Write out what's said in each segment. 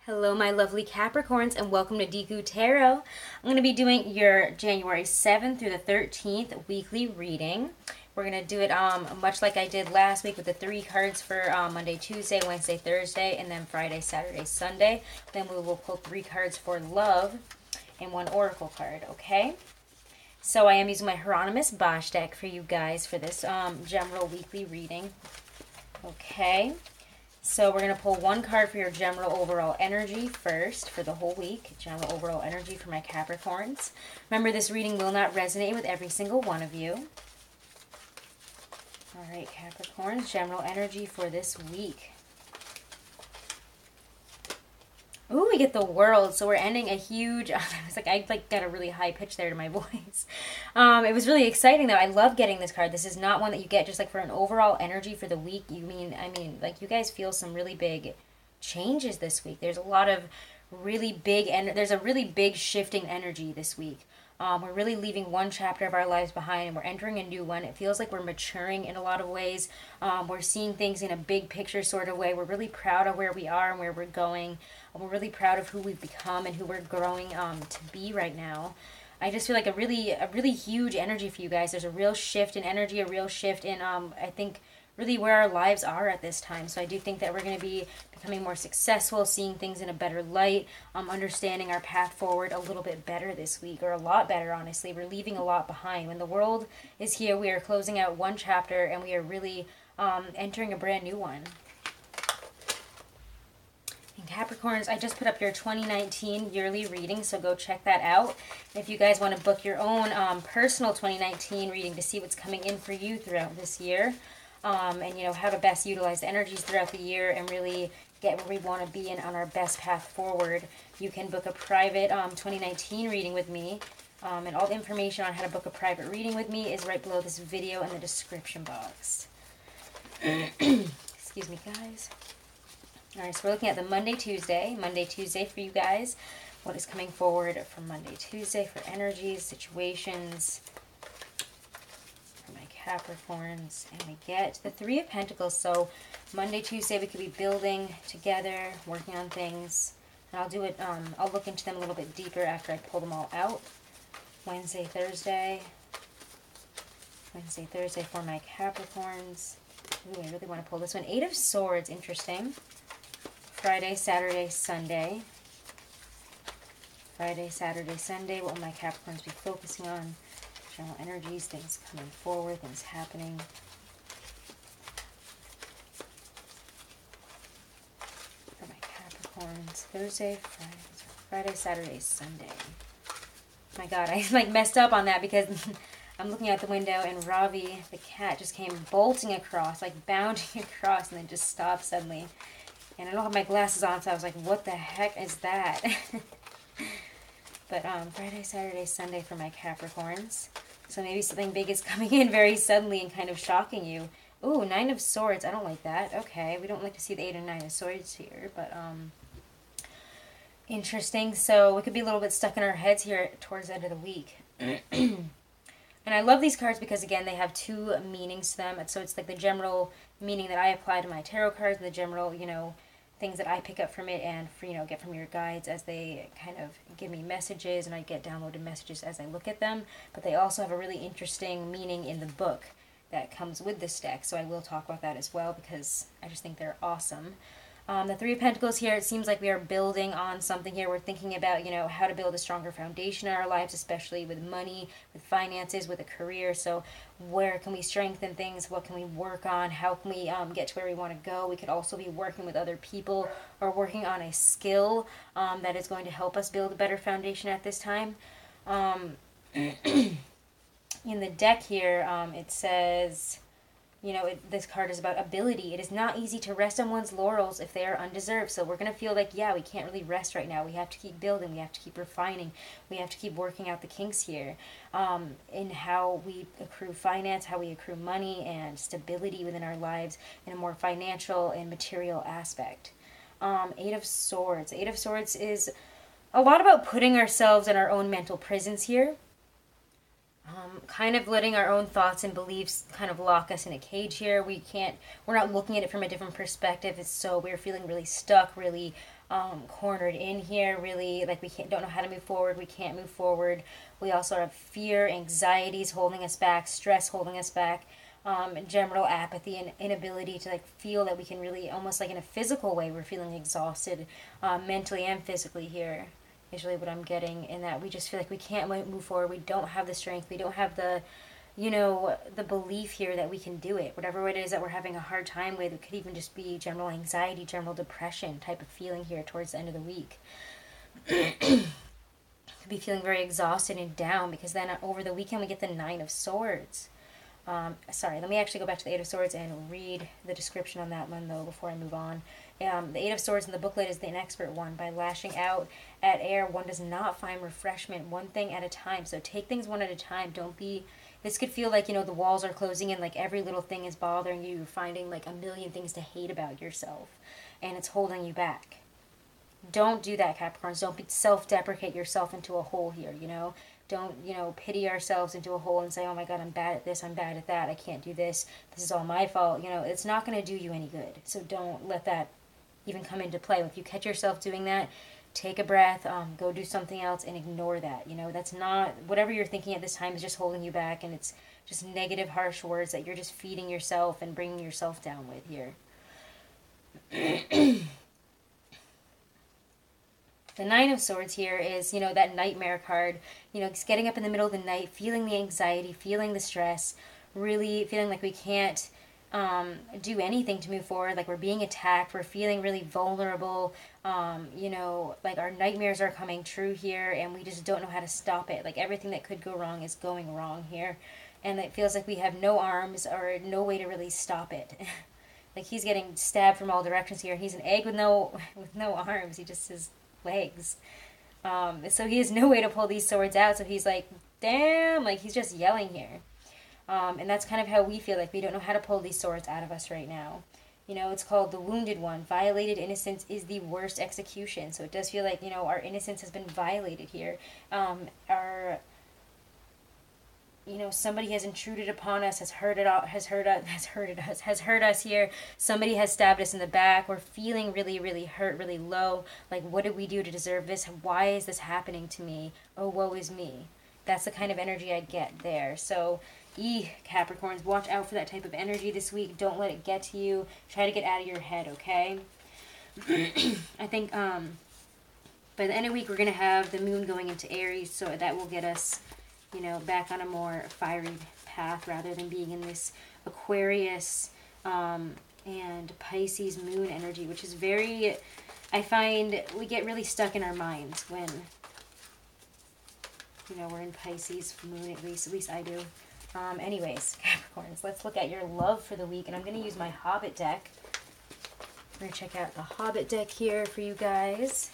Hello, my lovely Capricorns, and welcome to dekutarot. I'm going to be doing your January 7th through the 13th weekly reading. We're going to do it much like I did last week with the 3 cards for Monday, Tuesday, Wednesday, Thursday, and then Friday, Saturday, Sunday. Then we will pull 3 cards for love and 1 oracle card, okay? So I am using my Hieronymus Bosch deck for you guys for this general weekly reading, okay? So we're going to pull 1 card for your general overall energy first for the whole week. General overall energy for my Capricorns. Remember, this reading will not resonate with every single one of you. All right, Capricorns, general energy for this week. Ooh, we get the World. So we're ending a huge, I got a really high pitch there to my voice. It was really exciting though. I love getting this card. This is not one that you get just like for an overall energy for the week. I mean, like you guys feel some really big changes this week. There's a lot of really big, there's a really big shifting energy this week. We're really leaving one chapter of our lives behind and we're entering a new one. It feels like we're maturing in a lot of ways. We're seeing things in a big picture sort of way. We're really proud of where we are and where we're going. We're really proud of who we've become and who we're growing to be right now. I just feel like a really huge energy for you guys. There's a real shift in energy, a real shift in, I think, really where our lives are at this time. So I do think that we're going to be becoming more successful, seeing things in a better light, understanding our path forward a little bit better this week, or a lot better, honestly. We're leaving a lot behind. When the World is here, we are closing out one chapter and we are really entering a brand new one. And Capricorns, I just put up your 2019 yearly reading, so go check that out. If you guys want to book your own personal 2019 reading to see what's coming in for you throughout this year, and you know how to best utilize the energies throughout the year and really get where we want to be and on our best path forward, you can book a private 2019 reading with me. And all the information on how to book a private reading with me is right below this video in the description box. Excuse me, guys. Alright, so we're looking at the Monday, Tuesday for you guys. What is coming forward for Monday, Tuesday for energies, situations, for my Capricorns. And we get the 3 of Pentacles. So Monday, Tuesday, we could be building together, working on things. And I'll do it, I'll look into them a little bit deeper after I pull them all out. Wednesday, Thursday for my Capricorns. Ooh, I really want to pull this one. 8 of Swords, interesting. Friday, Saturday, Sunday. Friday, Saturday, Sunday. What will my Capricorns be focusing on? General energies, things coming forward, things happening. For my Capricorns, Thursday, Friday, Saturday, Sunday. My God, I like messed up on that because I'm looking out the window and Ravi, the cat, just came bolting across, like bounding across, and then just stopped suddenly. And I don't have my glasses on, so I was like, what the heck is that? But Friday, Saturday, Sunday for my Capricorns. So maybe something big is coming in very suddenly and kind of shocking you. Ooh, 9 of Swords. I don't like that. Okay, we don't like to see the 8 and 9 of Swords here, but interesting. So we could be a little bit stuck in our heads here towards the end of the week. And I love these cards because, again, they have 2 meanings to them. And so it's like the general meaning that I apply to my tarot cards and the general, you know, things that I pick up from it and, get from your guides as they kind of give me messages, and I get downloaded messages as I look at them. But they also have a really interesting meaning in the book that comes with this deck. So I will talk about that as well because I just think they're awesome. The 3 of Pentacles here, it seems like we are building on something here. We're thinking about, how to build a stronger foundation in our lives, especially with money, with finances, with a career. So where can we strengthen things? What can we work on? How can we get to where we want to go? We could also be working with other people or working on a skill that is going to help us build a better foundation at this time. In the deck here, it says, this card is about ability. It is not easy to rest on one's laurels if they are undeserved. So we're going to feel like, we can't really rest right now. We have to keep building. We have to keep refining. We have to keep working out the kinks here in how we accrue finance, how we accrue money and stability within our lives in a more financial and material aspect. 8 of Swords. 8 of Swords is a lot about putting ourselves in our own mental prisons here. Kind of letting our own thoughts and beliefs kind of lock us in a cage here. We're not looking at it from a different perspective. We're feeling really stuck, really cornered in here, really, like we don't know how to move forward, we can't move forward. We also have fear, anxieties holding us back, stress holding us back, general apathy and inability to like feel that we can really, almost like in a physical way, we're feeling exhausted, mentally and physically here is really what I'm getting, in that we just feel like we can't move forward, we don't have the strength, we don't have the, you know, the belief here that we can do it. Whatever it is that we're having a hard time with, it could even just be general anxiety, general depression type of feeling here towards the end of the week. Could be feeling very exhausted and down, because then over the weekend we get the Nine of Swords. Sorry, let me actually go back to the Eight of Swords and read the description on that one, though, before I move on. The Eight of Swords in the booklet is the inexpert one. By lashing out at air, one does not find refreshment, one thing at a time. So take things one at a time. Don't be... This could feel like, you know, the walls are closing in, like every little thing is bothering you. You're finding like a million things to hate about yourself, and it's holding you back. Don't do that, Capricorns. Don't self-deprecate yourself into a hole here, you know. Don't, you know, pity ourselves into a hole and say, oh my God, I'm bad at this, I'm bad at that, I can't do this, this is all my fault. You know, it's not going to do you any good. So don't let that even come into play. If you catch yourself doing that, take a breath, go do something else and ignore that. You know, that's not, whatever you're thinking at this time is just holding you back, and it's just negative, harsh words that you're just feeding yourself and bringing yourself down with here. The Nine of Swords here is, you know, that nightmare card. You know, it's getting up in the middle of the night, feeling the anxiety, feeling the stress, really feeling like we can't do anything to move forward, like we're being attacked, we're feeling really vulnerable, you know, like our nightmares are coming true here, and we just don't know how to stop it. Like everything that could go wrong is going wrong here, and it feels like we have no arms or no way to really stop it. Like he's getting stabbed from all directions here. He's an egg with no arms. He just has legs. So he has no way to pull these swords out. So he's like, damn, like he's just yelling here. And that's kind of how we feel, like we don't know how to pull these swords out of us right now. You know, it's called the Wounded One. Violated innocence is the worst execution. So it does feel like, you know, our innocence has been violated here. You know, somebody has intruded upon us, has hurt us here. Somebody has stabbed us in the back. We're feeling really, really hurt, really low. Like, what did we do to deserve this? Why is this happening to me? Oh, woe is me. That's the kind of energy I get there. So, Capricorns, watch out for that type of energy this week. Don't let it get to you. Try to get out of your head, okay? I think by the end of the week, we're going to have the moon going into Aries, so that will get us, you know, back on a more fiery path rather than being in this Aquarius and Pisces moon energy, which is very, I find we get really stuck in our minds when, you know, we're in Pisces moon, at least I do. Anyways, Capricorns, let's look at your love for the week, and I'm going to use my Hobbit deck. We're going to check out the Hobbit deck here for you guys.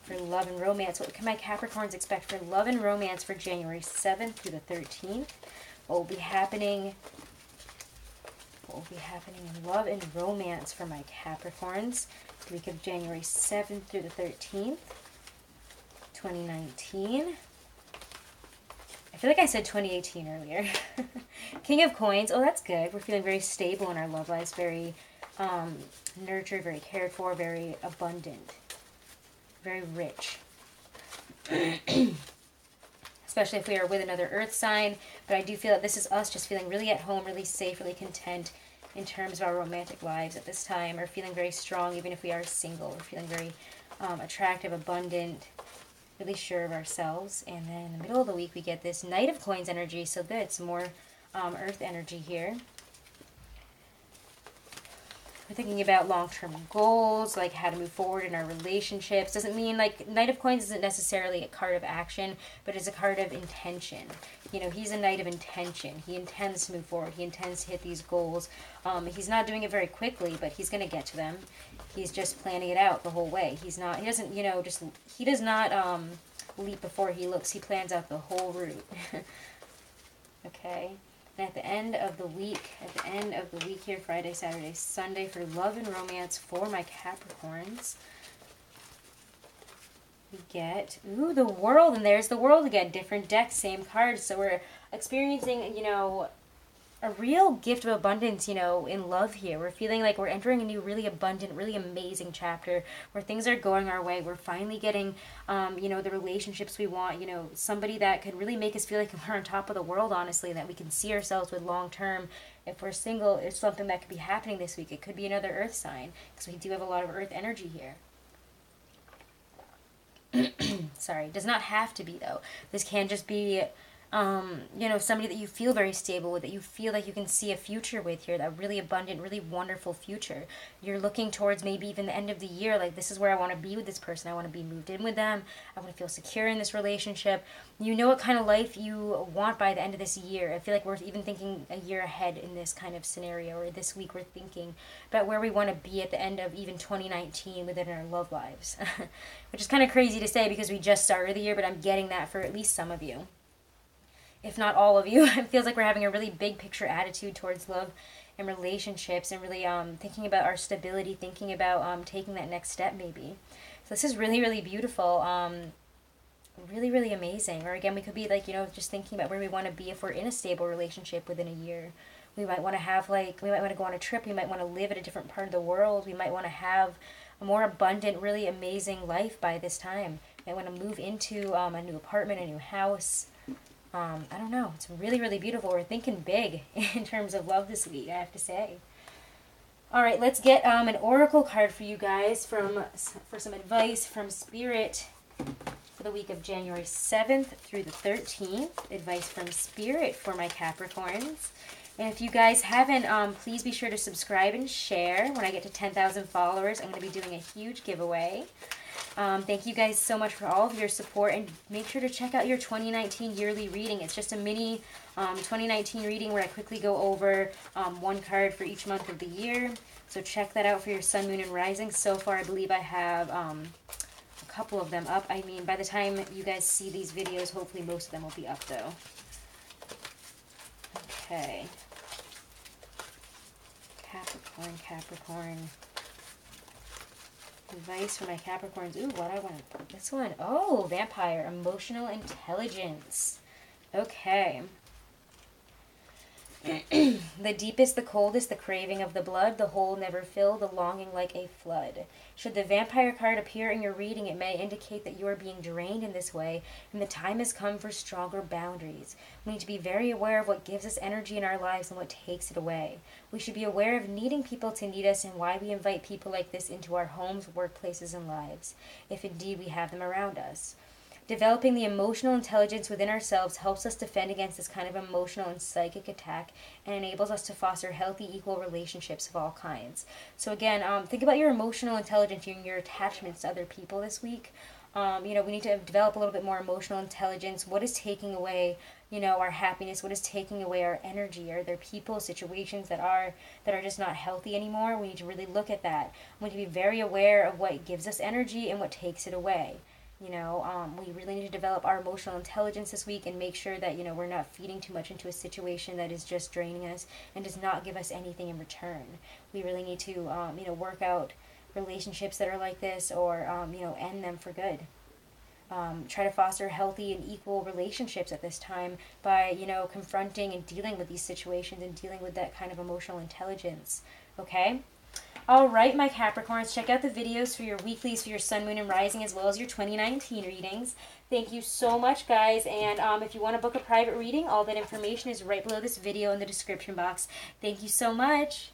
For love and romance, what can my Capricorns expect for love and romance for January 7th through the 13th? What will be happening? What will be happening in love and romance for my Capricorns the week of January 7th through the 13th, 2019. I feel like I said 2018 earlier. King of Coins. Oh, that's good. We're feeling very stable in our love lives, very nurtured, very cared for, very abundant. Very rich. Especially if we are with another earth sign. But I do feel that this is us just feeling really at home, really safe, really content in terms of our romantic lives at this time. Or feeling very strong even if we are single. We're feeling very attractive, abundant, really sure of ourselves. And then in the middle of the week we get this Knight of Coins energy. So good. Some more earth energy here. We're thinking about long-term goals, like how to move forward in our relationships. Doesn't mean, like, Knight of Coins isn't necessarily a card of action, but it's a card of intention. You know, he's a knight of intention. He intends to move forward. He intends to hit these goals. He's not doing it very quickly, but he's going to get to them. He's just planning it out the whole way. He does not leap before he looks. He plans out the whole route. Okay. And at the end of the week here, Friday, Saturday, Sunday, for love and romance for my Capricorns, we get, ooh, the World, and there's the World again. Different deck, same cards. So we're experiencing, you know, a real gift of abundance, you know, in love here. We're feeling like we're entering a new, really abundant, really amazing chapter where things are going our way. We're finally getting, you know, the relationships we want, you know, somebody that could really make us feel like we're on top of the world, honestly, that we can see ourselves with long term. If we're single, it's something that could be happening this week. It could be another earth sign because we do have a lot of earth energy here. Sorry, does not have to be, though. This can just be you know, somebody that you feel very stable with, that you feel like you can see a future with here, that really abundant, really wonderful future. You're looking towards maybe even the end of the year, like this is where I want to be with this person. I want to be moved in with them. I want to feel secure in this relationship. You know what kind of life you want by the end of this year. I feel like we're even thinking a year ahead in this kind of scenario, or this week we're thinking about where we want to be at the end of even 2019 within our love lives. Which is kind of crazy to say because we just started the year, but I'm getting that for at least some of you, if not all of you. It feels like we're having a really big picture attitude towards love and relationships, and really thinking about our stability, thinking about taking that next step maybe. So this is really, really beautiful, really, really amazing. Or again, we could be like, you know, just thinking about where we want to be if we're in a stable relationship within a year. We might want to have like, we might want to go on a trip, we might want to live at a different part of the world, we might want to have a more abundant, really amazing life by this time. We might want to move into a new apartment, a new house. I don't know. It's really, really beautiful. We're thinking big in terms of love this week, I have to say. All right, let's get an oracle card for you guys for some advice from Spirit for the week of January 7th through the 13th. Advice from Spirit for my Capricorns. And if you guys haven't, please be sure to subscribe and share. When I get to 10,000 followers, I'm going to be doing a huge giveaway. Thank you guys so much for all of your support, and make sure to check out your 2019 yearly reading. It's just a mini 2019 reading where I quickly go over one card for each month of the year. So check that out for your sun, moon, and rising. So far, I believe I have a couple of them up. I mean, by the time you guys see these videos, hopefully most of them will be up, though. Okay. Capricorn, Capricorn. Advice for my Capricorns. Ooh, what I want to put this one. Oh, vampire. Emotional intelligence. Okay. The deepest, the coldest, the craving of the blood, the hole never filled, the longing like a flood. Should the vampire card appear in your reading, it may indicate that you are being drained in this way, and the time has come for stronger boundaries. We need to be very aware of what gives us energy in our lives and what takes it away. We should be aware of needing people to need us and why we invite people like this into our homes, workplaces, and lives, if indeed we have them around us. Developing the emotional intelligence within ourselves helps us defend against this kind of emotional and psychic attack, and enables us to foster healthy, equal relationships of all kinds. So again, think about your emotional intelligence and your attachments to other people this week. You know, we need to develop a little bit more emotional intelligence. What is taking away, you know, our happiness? What is taking away our energy? Are there people, situations that are just not healthy anymore? We need to really look at that. We need to be very aware of what gives us energy and what takes it away. You know, we really need to develop our emotional intelligence this week and make sure that, you know, we're not feeding too much into a situation that is just draining us and does not give us anything in return. We really need to, you know, work out relationships that are like this, or, you know, end them for good. Try to foster healthy and equal relationships at this time by, you know, confronting and dealing with these situations and dealing with that kind of emotional intelligence. Okay? All right, my Capricorns, check out the videos for your weeklies for your sun, moon, and rising, as well as your 2019 readings. Thank you so much, guys. And if you want to book a private reading, all that information is right below this video in the description box. Thank you so much.